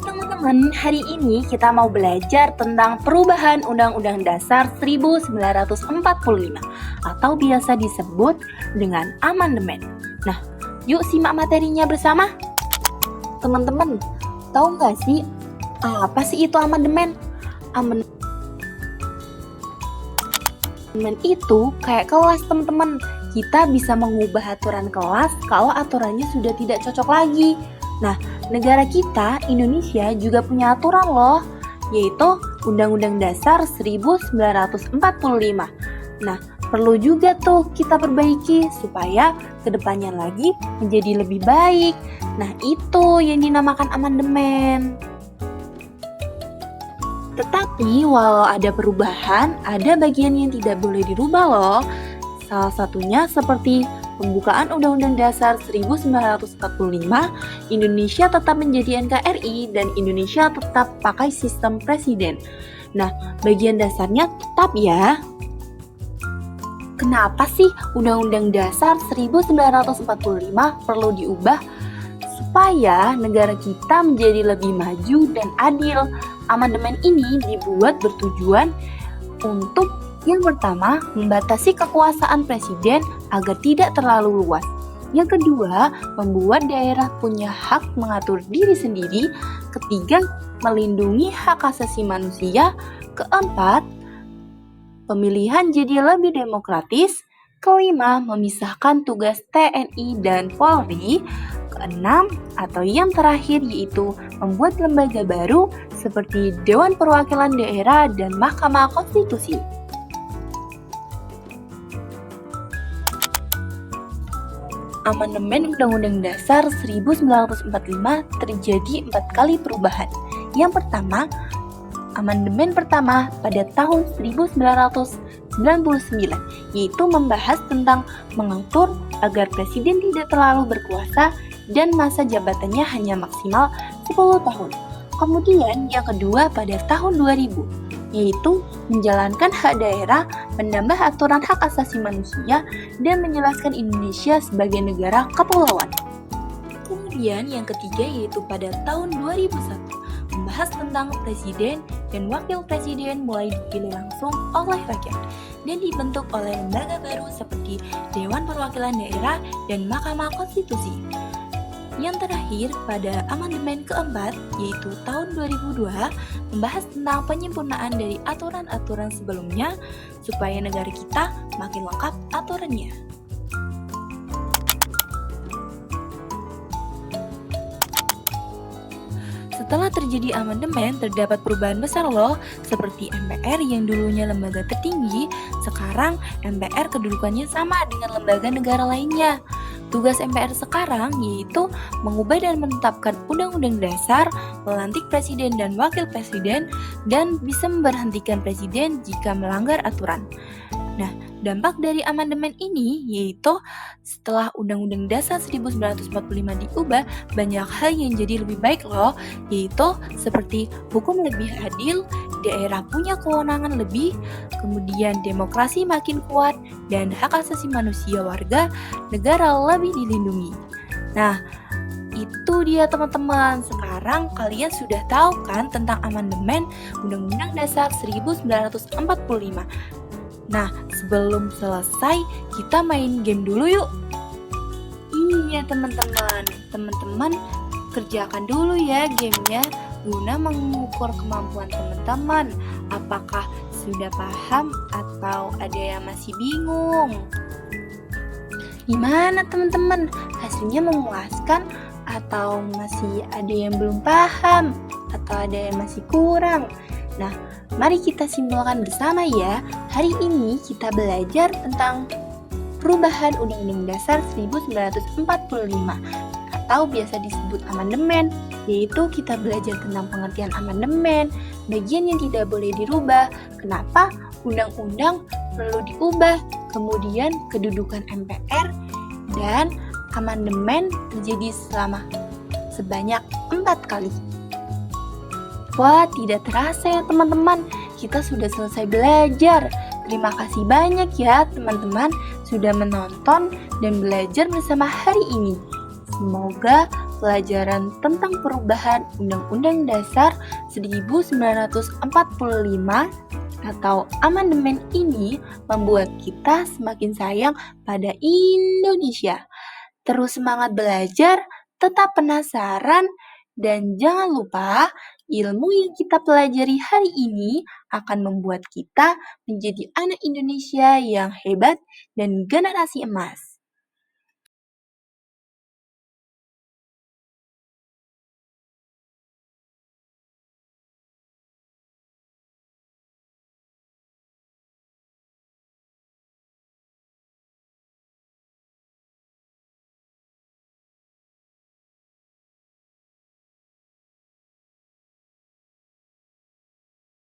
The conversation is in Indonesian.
Teman-teman, hari ini kita mau belajar tentang perubahan Undang-Undang Dasar 1945 atau biasa disebut dengan amandemen. Nah, yuk simak materinya bersama. Teman-teman, tahu nggak sih apa sih itu amandemen? Amandemen itu kayak kelas, teman-teman. Kita bisa mengubah aturan kelas kalau aturannya sudah tidak cocok lagi. Nah, negara kita, Indonesia, juga punya aturan loh, yaitu Undang-Undang Dasar 1945. Nah, perlu juga tuh kita perbaiki supaya kedepannya lagi menjadi lebih baik. Nah, itu yang dinamakan amandemen. Tetapi walau ada perubahan, ada bagian yang tidak boleh dirubah loh. Salah satunya seperti pembukaan Undang-Undang Dasar 1945, Indonesia tetap menjadi NKRI dan Indonesia tetap pakai sistem presiden. Nah, bagian dasarnya tetap ya. Kenapa sih Undang-Undang Dasar 1945 perlu diubah? Supaya negara kita menjadi lebih maju dan adil. Amandemen ini dibuat bertujuan untuk yang pertama, membatasi kekuasaan presiden agar tidak terlalu luas. Yang kedua, membuat daerah punya hak mengatur diri sendiri. Ketiga, melindungi hak asasi manusia. Keempat, pemilihan jadi lebih demokratis. Kelima, memisahkan tugas TNI dan Polri. Keenam, atau yang terakhir yaitu membuat lembaga baru seperti Dewan Perwakilan Daerah dan Mahkamah Konstitusi. Amandemen Undang-Undang Dasar 1945 terjadi 4 kali perubahan. Yang pertama, amandemen pertama pada tahun 1999, yaitu membahas tentang mengatur agar presiden tidak terlalu berkuasa dan masa jabatannya hanya maksimal 10 tahun. Kemudian yang kedua pada tahun 2000, yaitu menjalankan hak daerah, menambah aturan hak asasi manusia, dan menjelaskan Indonesia sebagai negara kepulauan. Kemudian yang ketiga yaitu pada tahun 2001, membahas tentang presiden dan wakil presiden mulai dipilih langsung oleh rakyat dan dibentuk oleh lembaga baru seperti Dewan Perwakilan Daerah dan Mahkamah Konstitusi. Yang terakhir pada amandemen keempat yaitu tahun 2002 membahas tentang penyempurnaan dari aturan-aturan sebelumnya supaya negara kita makin lengkap aturannya. Setelah terjadi amandemen, terdapat perubahan besar loh, seperti MPR yang dulunya lembaga tertinggi, sekarang MPR kedudukannya sama dengan lembaga negara lainnya. Tugas MPR sekarang yaitu mengubah dan menetapkan undang-undang dasar, melantik presiden dan wakil presiden, dan bisa memberhentikan presiden jika melanggar aturan. Nah, dampak dari amandemen ini yaitu setelah Undang-Undang Dasar 1945 diubah, banyak hal yang jadi lebih baik loh, yaitu seperti hukum lebih adil, daerah punya kewenangan lebih, kemudian demokrasi makin kuat, dan hak asasi manusia warga negara lebih dilindungi. Nah, itu dia teman-teman. Sekarang kalian sudah tahu kan tentang amandemen Undang-Undang Dasar 1945. Nah, sebelum selesai, kita main game dulu yuk. Iya teman-teman, teman-teman kerjakan dulu ya gamenya guna mengukur kemampuan teman-teman. Apakah sudah paham atau ada yang masih bingung? Gimana teman-teman? Hasilnya memuaskan atau masih ada yang belum paham atau ada yang masih kurang? Nah, mari kita simpulkan bersama ya. Hari ini kita belajar tentang perubahan Undang-Undang Dasar 1945 atau biasa disebut amandemen, yaitu kita belajar tentang pengertian amandemen, bagian yang tidak boleh dirubah, kenapa undang-undang perlu diubah, kemudian kedudukan MPR, dan amandemen terjadi sebanyak 4 kali. Wah, tidak terasa ya teman-teman, kita sudah selesai belajar. Terima kasih banyak ya teman-teman sudah menonton dan belajar bersama hari ini. Semoga pelajaran tentang perubahan Undang-Undang Dasar 1945 atau amandemen ini membuat kita semakin sayang pada Indonesia. Terus semangat belajar, tetap penasaran, dan jangan lupa ilmu yang kita pelajari hari ini akan membuat kita menjadi anak Indonesia yang hebat dan generasi emas.